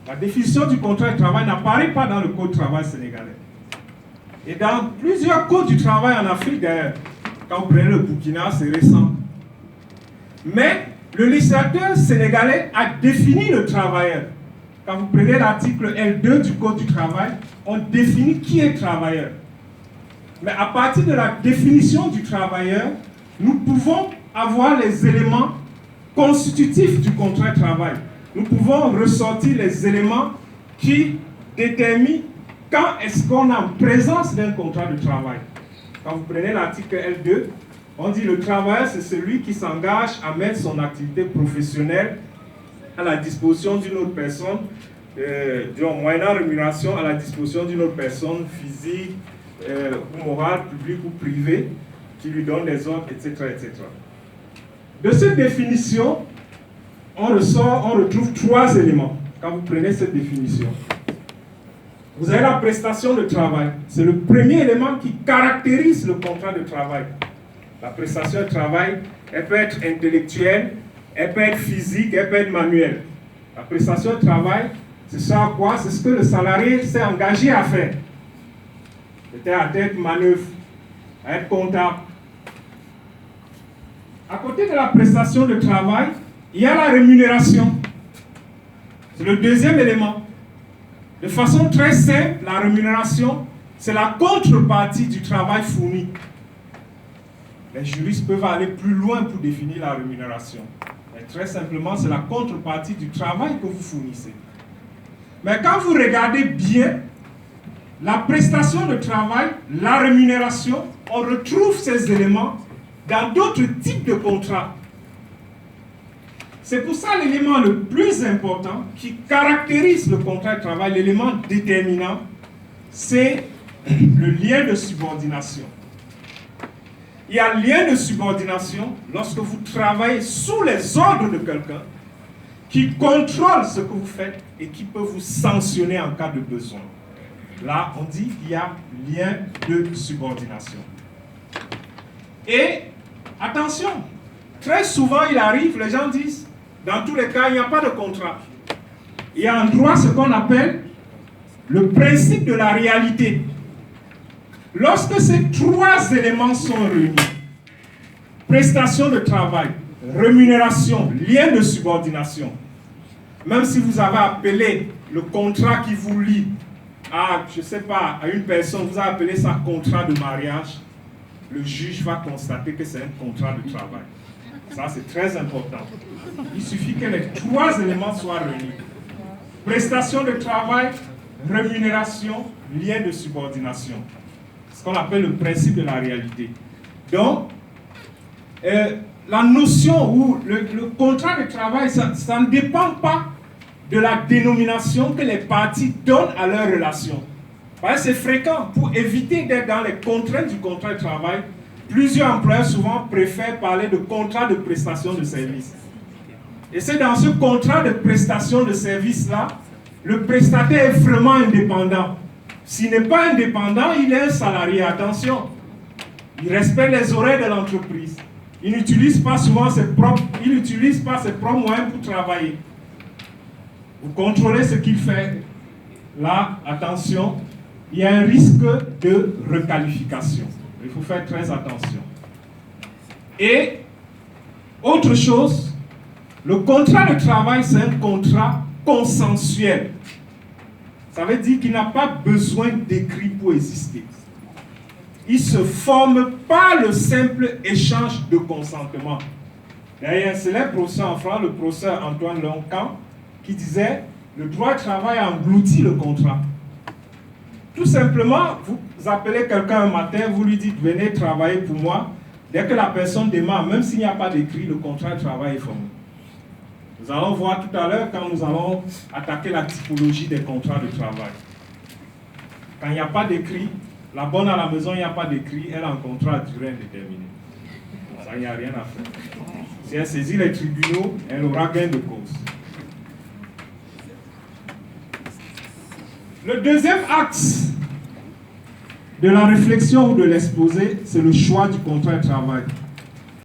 La définition du contrat de travail n'apparaît pas dans le code du travail sénégalais. Et dans plusieurs codes du travail en Afrique, quand vous prenez le Burkina, c'est récent. Mais le législateur sénégalais a défini le travailleur. Quand vous prenez l'article L2 du code du travail, on définit qui est travailleur. Mais à partir de la définition du travailleur, nous pouvons avoir les éléments constitutifs du contrat de travail. Nous pouvons ressortir les éléments qui déterminent quand est-ce qu'on est en présence d'un contrat de travail. Quand vous prenez l'article L2, on dit le travailleur, c'est celui qui s'engage à mettre son activité professionnelle à la disposition d'une autre personne, moyennant rémunération à la disposition d'une autre personne physique, ou morale, publique ou privée, qui lui donne des ordres, etc., etc. De cette définition, on retrouve 3 éléments quand vous prenez cette définition. Vous avez la prestation de travail. C'est le premier élément qui caractérise le contrat de travail. La prestation de travail, elle peut être intellectuelle, elle peut être physique, elle peut être manuelle. La prestation de travail, c'est ça à quoi? C'est ce que le salarié s'est engagé à faire. Peut-être à être manœuvre, à être comptable. À côté de la prestation de travail, il y a la rémunération. C'est le deuxième élément. De façon très simple, la rémunération, c'est la contrepartie du travail fourni. Les juristes peuvent aller plus loin pour définir la rémunération. Mais très simplement, c'est la contrepartie du travail que vous fournissez. Mais quand vous regardez bien, la prestation de travail, la rémunération, on retrouve ces éléments dans d'autres types de contrats. C'est pour ça l'élément le plus important qui caractérise le contrat de travail, l'élément déterminant, c'est le lien de subordination. Il y a lien de subordination lorsque vous travaillez sous les ordres de quelqu'un qui contrôle ce que vous faites et qui peut vous sanctionner en cas de besoin. Là, on dit qu'il y a lien de subordination. Et attention, très souvent il arrive, les gens disent, dans tous les cas, il n'y a pas de contrat. Il y a en droit ce qu'on appelle le principe de la réalité. Lorsque ces 3 éléments sont réunis, prestation de travail, rémunération, lien de subordination, même si vous avez appelé le contrat qui vous lie à, je ne sais pas, à une personne, vous avez appelé ça contrat de mariage, le juge va constater que c'est un contrat de travail. Ça, c'est très important. Il suffit que les 3 éléments soient réunis. Prestation de travail, rémunération, lien de subordination. Ce qu'on appelle le principe de la réalité. Donc, la notion ou le contrat de travail, ça ne dépend pas de la dénomination que les parties donnent à leur relation. Parce que c'est fréquent, pour éviter d'être dans les contraintes du contrat de travail, plusieurs employeurs souvent préfèrent parler de contrat de prestation de service. Et c'est dans ce contrat de prestation de service-là, le prestataire est vraiment indépendant. S'il n'est pas indépendant, il est un salarié. Attention, il respecte les horaires de l'entreprise. Il n'utilise pas souvent ses propres moyens pour travailler. Vous contrôlez ce qu'il fait. Là, attention, il y a un risque de requalification. Il faut faire très attention. Et, autre chose, le contrat de travail, c'est un contrat consensuel. Ça veut dire qu'il n'a pas besoin d'écrit pour exister. Il se forme par le simple échange de consentement. D'ailleurs, un célèbre professeur en France, le professeur Antoine Loncan, qui disait « Le droit du travail engloutit le contrat ». Tout simplement, vous appelez quelqu'un un matin, vous lui dites « Venez travailler pour moi ». Dès que la personne démarre, même s'il n'y a pas d'écrit, le contrat de travail est formé. Nous allons voir tout à l'heure quand nous allons attaquer la typologie des contrats de travail. Quand il n'y a pas d'écrit, la bonne à la maison, il n'y a pas d'écrit, elle a un contrat à durée indéterminée. Ça, il n'y a rien à faire. Si elle saisit les tribunaux, elle aura gain de cause. Le deuxième axe de la réflexion ou de l'exposé, c'est le choix du contrat de travail.